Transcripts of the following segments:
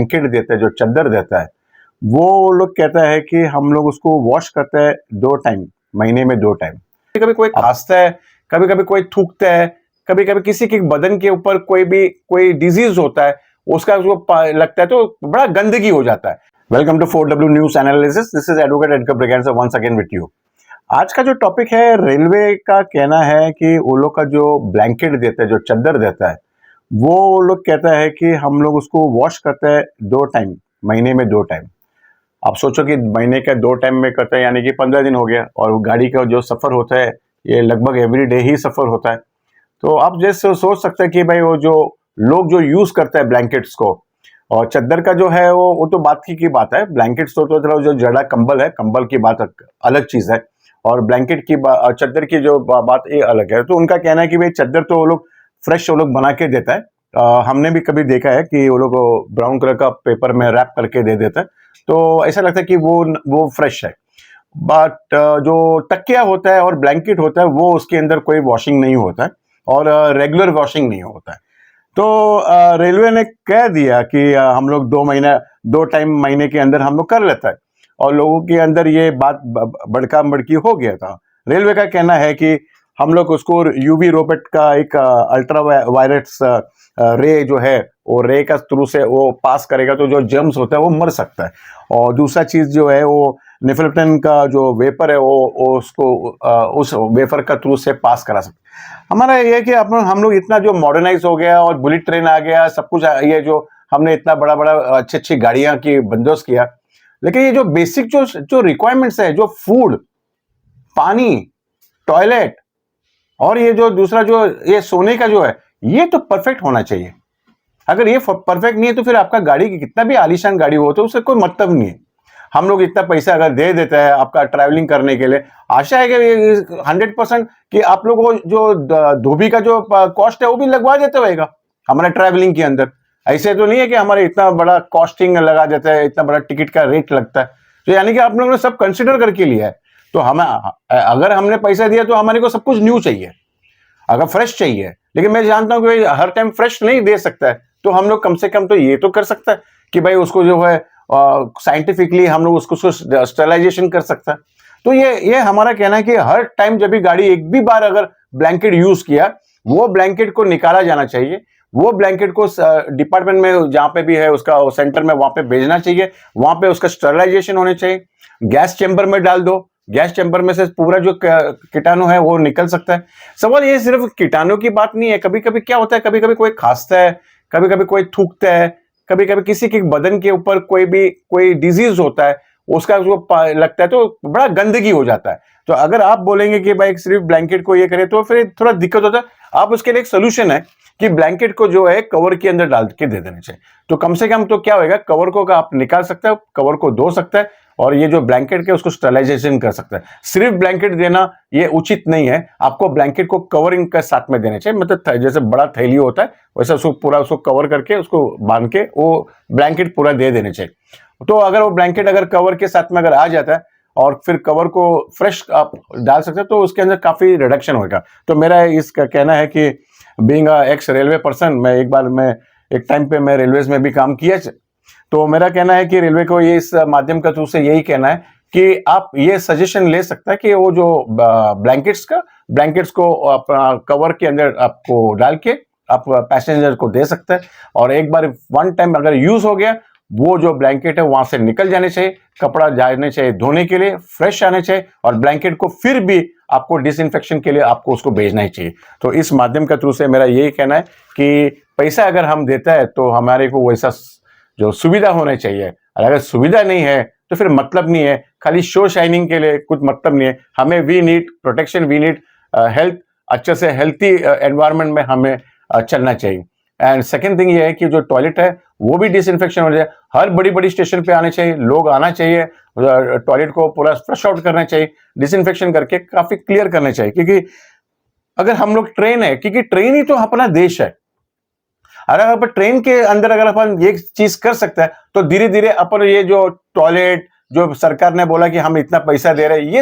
Blanket देता है, जो चादर देता है, वो लोग कहता है कि हम लोग उसको वॉश करते हैं 2 टाइम, महीने में 2 टाइम। कभी कभी कोई खांसता है, कभी कभी कोई थूकता है, कभी कभी किसी के बदन के ऊपर कोई डिजीज होता है, उसका उसको लगता है तो बड़ा गंदगी हो जाता है। Welcome to 4W news analysis, this is advocate Edgar Braganza once again with you. आज का जो टॉपिक है, रेलवे का कहना है कि वो लोग का जो ब्लैंकेट देता है, जो चादर देता है, वो लोग कहता है कि हम लोग उसको वॉश करते हैं 2 टाइम, महीने में 2 टाइम। आप सोचो कि महीने का 2 टाइम में करते हैं, यानी कि 15 दिन हो गया, और गाड़ी का जो सफर होता है ये लगभग एवरी डे ही सफर होता है। तो आप जैसे सोच सकते हैं कि भाई वो जो लोग जो यूज करते हैं ब्लैंकेट्स को, और चादर का जो है वो तो बात की बात है। ब्लैंकेट्स तो चलो जो जड़ा कंबल है, कंबल की बात अलग चीज है, और ब्लैंकेट की चादर की जो बात ये अलग है। तो उनका कहना है कि भाई चादर तो वो लोग फ्रेश वो लोग बना के देता है। हमने भी कभी देखा है कि वो लोग ब्राउन कलर का पेपर में रैप करके दे देता है, तो ऐसा लगता है कि वो फ्रेश है। बट जो तकिया होता है और ब्लैंकेट होता है, वो उसके अंदर कोई वॉशिंग नहीं होता है, और रेगुलर वॉशिंग नहीं होता है। तो रेलवे ने कह दिया कि हम लोग 2 टाइम महीने के अंदर हम लोग कर लेता है, और लोगों के अंदर ये बात बड़का बड़की हो गया था। रेलवे का कहना है कि हम लोग उसको यूवी रोबोट का एक अल्ट्रा वायलेट्स रे जो है, वो रे का थ्रू से वो पास करेगा तो जो जर्म्स होता है वो मर सकता है। और दूसरा चीज जो है वो निफिल्टन का जो वेपर है वो उसको उस वेपर का थ्रू से पास करा सकता है। हमारा ये है कि हम लोग इतना जो मॉडर्नाइज हो गया, और बुलेट ट्रेन आ गया, सब कुछ ये जो हमने इतना बड़ा बड़ा अच्छी अच्छी गाड़ियां की बंदोबस्त किया, लेकिन ये जो बेसिक जो रिक्वायरमेंट्स है, जो फूड, पानी, टॉयलेट, और ये जो दूसरा जो ये सोने का जो है, ये तो परफेक्ट होना चाहिए। अगर ये परफेक्ट नहीं है तो फिर आपका गाड़ी की कितना भी आलीशान गाड़ी हो तो उससे कोई मतलब नहीं है। हम लोग इतना पैसा अगर दे देता है आपका ट्रैवलिंग करने के लिए, आशा है कि 100% कि आप लोग को जो धोबी का जो कॉस्ट है वो भी लगवा देते होगा हमारा ट्रैवलिंग के अंदर। ऐसे तो नहीं है कि हमारे इतना बड़ा कॉस्टिंग लगा देता है, इतना बड़ा टिकट का रेट लगता है। तो यानी कि आप लोगों ने सब कंसिडर करके लिया है। तो हमें अगर हमने पैसा दिया तो हमारे को सब कुछ न्यू चाहिए, अगर फ्रेश चाहिए। लेकिन मैं जानता हूं कि हर टाइम फ्रेश नहीं दे सकता है, तो हम लोग कम से कम तो ये तो कर सकता है कि भाई उसको जो है साइंटिफिकली हम लोग उसको स्टरलाइजेशन कर सकता है। तो ये हमारा कहना है कि हर टाइम जब भी गाड़ी एक भी बार अगर ब्लैंकेट यूज किया, वो ब्लैंकेट को निकाला जाना चाहिए। वो ब्लैंकेट को डिपार्टमेंट में जहां पे भी है उसका सेंटर में वहां पे भेजना चाहिए, वहां पे उसका स्टरलाइजेशन होने चाहिए। गैस चैम्बर में डाल दो, गैस चैम्बर में से पूरा जो कीटाणु है वो निकल सकता है। सवाल ये सिर्फ कीटाणु की बात नहीं है। कभी कभी क्या होता है, कभी कभी कोई खांसता है, कभी कभी कोई थूकता है, कभी कभी किसी के बदन के ऊपर कोई डिजीज होता है, उसका उसको लगता है तो बड़ा गंदगी हो जाता है। तो अगर आप बोलेंगे कि भाई सिर्फ ब्लैंकेट को ये करे तो फिर थोड़ा दिक्कत होता है। आप उसके लिए एक सोल्यूशन है कि ब्लैंकेट को जो है कवर के अंदर डाल के दे देने चाहिए। तो कम से कम तो क्या होगा, कवर को आप निकाल सकते हैं, कवर को धो सकता है, और ये जो ब्लैंकेट के उसको स्टरलाइजेशन कर सकता है। सिर्फ ब्लैंकेट देना ये उचित नहीं है, आपको ब्लैंकेट को कवरिंग के साथ में देना चाहिए। मतलब जैसे बड़ा थैली होता है वैसा उसको पूरा उसको कवर करके उसको बांध के वो ब्लैंकेट पूरा दे देने चाहिए। तो अगर वो ब्लैंकेट अगर कवर के साथ में अगर आ जाता है और फिर कवर को फ्रेश आप डाल सकते हैं, तो उसके अंदर काफी रिडक्शन होगा। तो मेरा इसका कहना है कि बीइंग एक्स रेलवे पर्सन, मैं एक टाइम पे मैं रेलवेज में भी काम किया, तो मेरा कहना है कि रेलवे को ये इस माध्यम का थ्रू से यही कहना है कि आप ये सजेशन ले सकता है कि वो जो ब्लैंकेट्स को अपना कवर के अंदर आपको डाल के आप पैसेंजर को दे सकते हैं, और एक बार 1 टाइम अगर यूज हो गया, वो जो ब्लैंकेट है वहां से निकल जाने चाहिए, कपड़ा जाने चाहिए धोने के लिए, फ्रेश आने चाहिए, और ब्लैंकेट को फिर भी आपको डिसइंफेक्शन के लिए आपको उसको भेजना ही चाहिए। तो इस माध्यम के थ्रू से मेरा यही कहना है कि पैसा अगर हम देता है तो हमारे को वैसा जो सुविधा होने चाहिए, और अगर सुविधा नहीं है तो फिर मतलब नहीं है, खाली शो शाइनिंग के लिए कुछ मतलब नहीं है। हमें we need protection, we need health, अच्छे से हेल्थी एनवायरनमेंट में हमें चलना चाहिए। एंड सेकेंड थिंग ये है कि जो टॉयलेट है वो भी डिसइंफेक्शन हो जाए। हर बड़ी बड़ी स्टेशन पे आने चाहिए, लोग आना चाहिए, टॉयलेट को पूरा फ्लश आउट करना चाहिए, डिसइंफेक्शन करके काफी क्लियर करना चाहिए। क्योंकि अगर हम लोग ट्रेन है, क्योंकि ट्रेन ही तो अपना देश है, अगर अपन ट्रेन के अंदर अगर अपन ये चीज कर सकते हैं तो धीरे धीरे अपन ये जो टॉयलेट जो सरकार ने बोला कि हम इतना पैसा दे रहे हैं,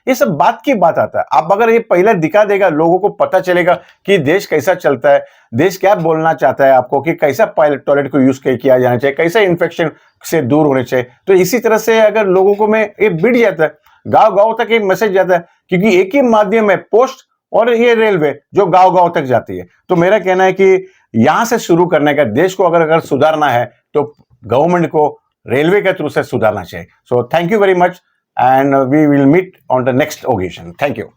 ये सब बात की बात आता है। आप अगर ये पहले दिखा देगा, लोगों को पता चलेगा कि देश कैसा चलता है, देश क्या बोलना चाहता है आपको, कि कैसा टॉयलेट को यूज किया जाना चाहिए, कैसा इन्फेक्शन से दूर होने चाहिए। तो इसी तरह से अगर लोगों को में ये बिट जाता है, गांव गांव तक ये मैसेज जाता है, क्योंकि एक ही माध्यम है पोस्ट और ये रेलवे जो गांव गांव तक जाती है। तो मेरा कहना है कि यहां से शुरू करने का, देश को अगर सुधारना है तो गवर्नमेंट को रेलवे के थ्रू से सुधारना चाहिए। So thank you very much, and we will meet on the next occasion. Thank you.